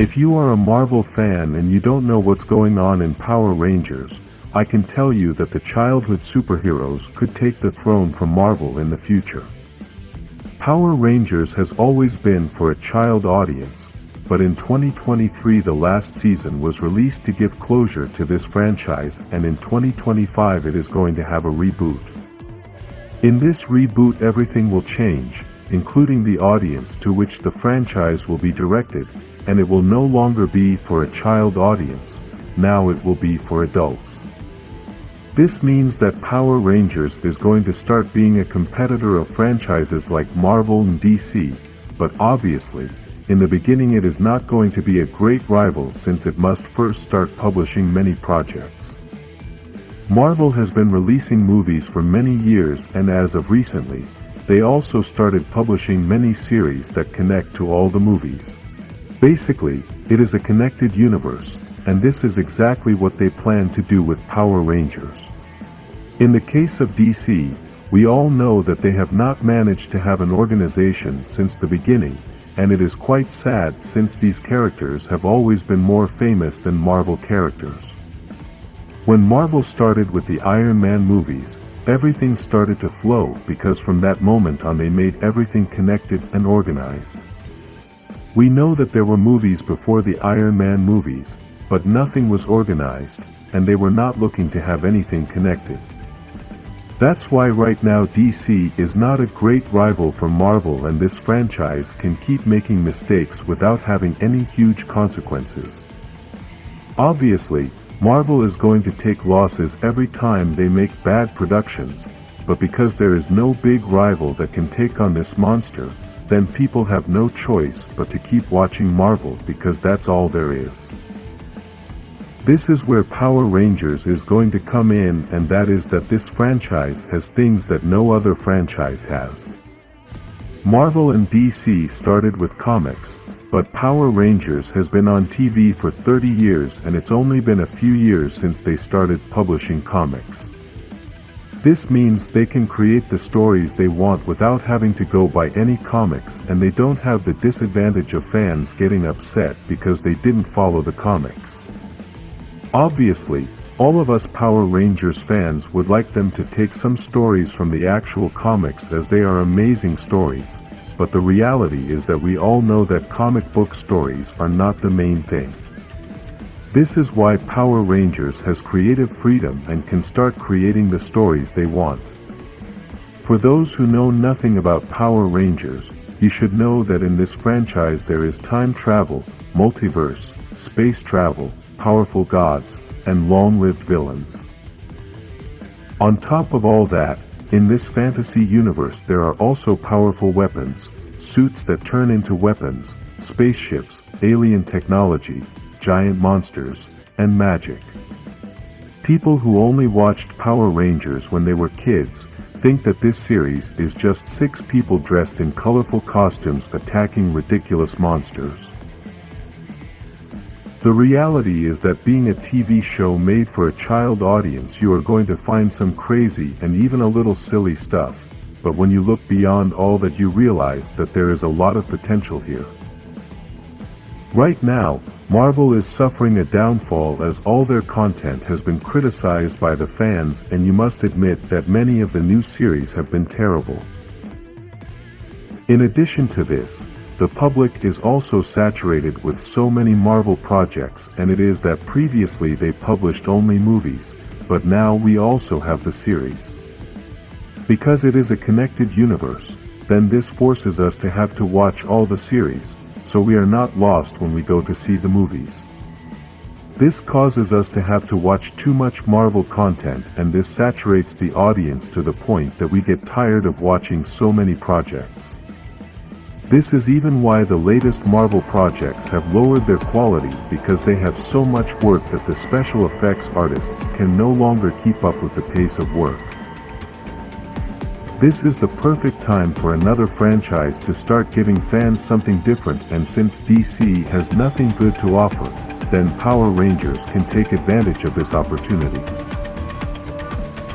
If you are a Marvel fan and you don't know what's going on in Power Rangers, I can tell you that the childhood superheroes could take the throne from Marvel in the future. Power Rangers has always been for a child audience, but in 2023 the last season was released to give closure to this franchise, and in 2025 it is going to have a reboot. In this reboot everything will change, including the audience to which the franchise will be directed, and it will no longer be for a child audience, now it will be for adults. This means that Power Rangers is going to start being a competitor of franchises like Marvel and DC, but obviously, in the beginning it is not going to be a great rival since it must first start publishing many projects. Marvel has been releasing movies for many years, and as of recently, they also started publishing many series that connect to all the movies. Basically, it is a connected universe, and this is exactly what they plan to do with Power Rangers. In the case of DC, we all know that they have not managed to have an organization since the beginning, and it is quite sad since these characters have always been more famous than Marvel characters. When Marvel started with the Iron Man movies, everything started to flow because from that moment on they made everything connected and organized. We know that there were movies before the Iron Man movies, but nothing was organized, and they were not looking to have anything connected. That's why right now DC is not a great rival for Marvel, and this franchise can keep making mistakes without having any huge consequences. Obviously, Marvel is going to take losses every time they make bad productions, but because there is no big rival that can take on this monster, then people have no choice but to keep watching Marvel because that's all there is. This is where Power Rangers is going to come in, and that is that this franchise has things that no other franchise has. Marvel and DC started with comics, but Power Rangers has been on TV for 30 years, and it's only been a few years since they started publishing comics. This means they can create the stories they want without having to go by any comics, and they don't have the disadvantage of fans getting upset because they didn't follow the comics. Obviously, all of us Power Rangers fans would like them to take some stories from the actual comics, as they are amazing stories, but the reality is that we all know that comic book stories are not the main thing. This is why Power Rangers has creative freedom and can start creating the stories they want. For those who know nothing about Power Rangers, you should know that in this franchise there is time travel, multiverse, space travel, powerful gods, and long-lived villains. On top of all that, in this fantasy universe there are also powerful weapons, suits that turn into weapons, spaceships, alien technology, giant monsters, and magic. People who only watched Power Rangers when they were kids think that this series is just 6 people dressed in colorful costumes attacking ridiculous monsters. The reality is that being a TV show made for a child audience, you are going to find some crazy and even a little silly stuff, but when you look beyond all that you realize that there is a lot of potential here. Right now, Marvel is suffering a downfall as all their content has been criticized by the fans, and you must admit that many of the new series have been terrible. In addition to this, the public is also saturated with so many Marvel projects, and it is that previously they published only movies, but now we also have the series. Because it is a connected universe, then this forces us to have to watch all the series, so we are not lost when we go to see the movies. This causes us to have to watch too much Marvel content, and this saturates the audience to the point that we get tired of watching so many projects. This is even why the latest Marvel projects have lowered their quality, because they have so much work that the special effects artists can no longer keep up with the pace of work. This is the perfect time for another franchise to start giving fans something different, and since DC has nothing good to offer, then Power Rangers can take advantage of this opportunity.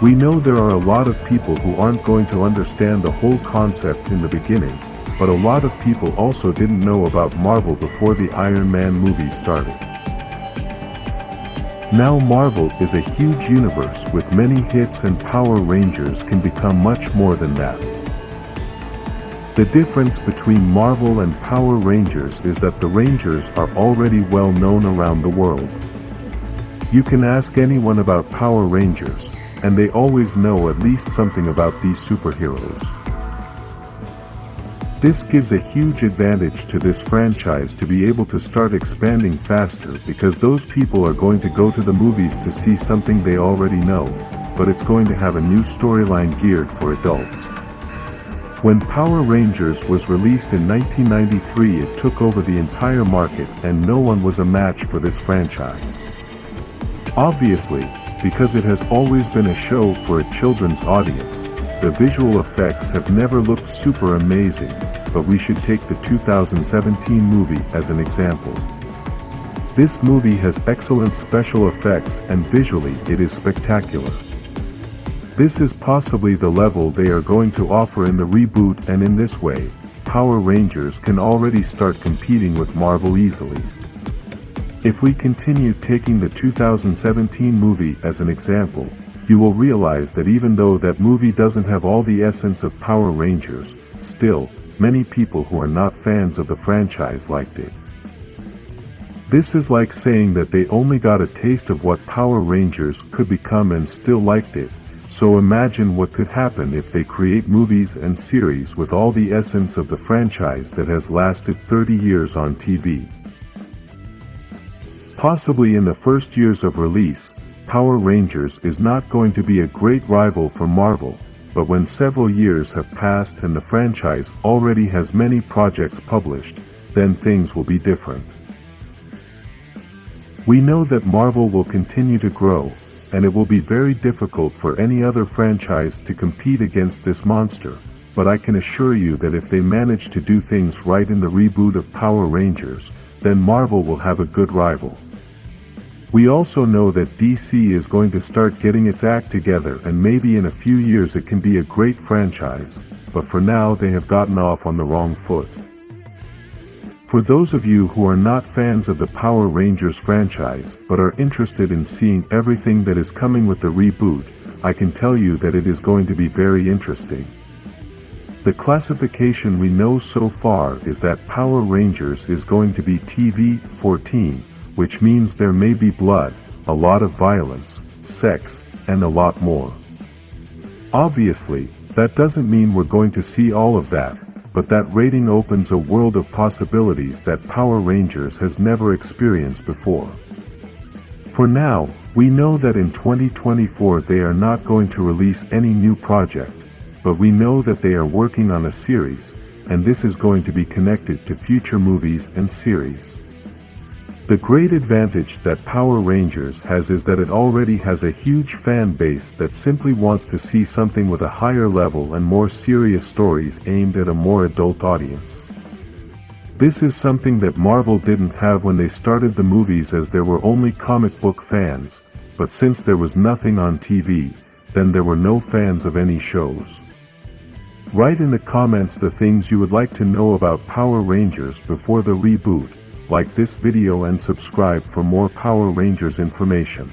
We know there are a lot of people who aren't going to understand the whole concept in the beginning, but a lot of people also didn't know about Marvel before the Iron Man movies started. Now Marvel is a huge universe with many hits, and Power Rangers can become much more than that. The difference between Marvel and Power Rangers is that the Rangers are already well known around the world. You can ask anyone about Power Rangers, and they always know at least something about these superheroes. This gives a huge advantage to this franchise to be able to start expanding faster, because those people are going to go to the movies to see something they already know, but it's going to have a new storyline geared for adults. When Power Rangers was released in 1993, it took over the entire market, and no one was a match for this franchise. Obviously, because it has always been a show for a children's audience, the visual effects have never looked super amazing, but we should take the 2017 movie as an example. This movie has excellent special effects, and visually it is spectacular. This is possibly the level they are going to offer in the reboot, and in this way, Power Rangers can already start competing with Marvel easily. If we continue taking the 2017 movie as an example, you will realize that even though that movie doesn't have all the essence of Power Rangers, still, many people who are not fans of the franchise liked it. This is like saying that they only got a taste of what Power Rangers could become and still liked it. So imagine what could happen if they create movies and series with all the essence of the franchise that has lasted 30 years on TV. Possibly in the first years of release, Power Rangers is not going to be a great rival for Marvel, but when several years have passed and the franchise already has many projects published, then things will be different. We know that Marvel will continue to grow, and it will be very difficult for any other franchise to compete against this monster, but I can assure you that if they manage to do things right in the reboot of Power Rangers, then Marvel will have a good rival. We also know that DC is going to start getting its act together, and maybe in a few years it can be a great franchise, but for now they have gotten off on the wrong foot. For those of you who are not fans of the Power Rangers franchise but are interested in seeing everything that is coming with the reboot, I can tell you that it is going to be very interesting. The classification we know so far is that Power Rangers is going to be TV-14, which means there may be blood, a lot of violence, sex, and a lot more. Obviously, that doesn't mean we're going to see all of that, but that rating opens a world of possibilities that Power Rangers has never experienced before. For now, we know that in 2024 they are not going to release any new project, but we know that they are working on a series, and this is going to be connected to future movies and series. The great advantage that Power Rangers has is that it already has a huge fan base that simply wants to see something with a higher level and more serious stories aimed at a more adult audience. This is something that Marvel didn't have when they started the movies, as there were only comic book fans, but since there was nothing on TV, then there were no fans of any shows. Write in the comments the things you would like to know about Power Rangers before the reboot. Like this video and subscribe for more Power Rangers information.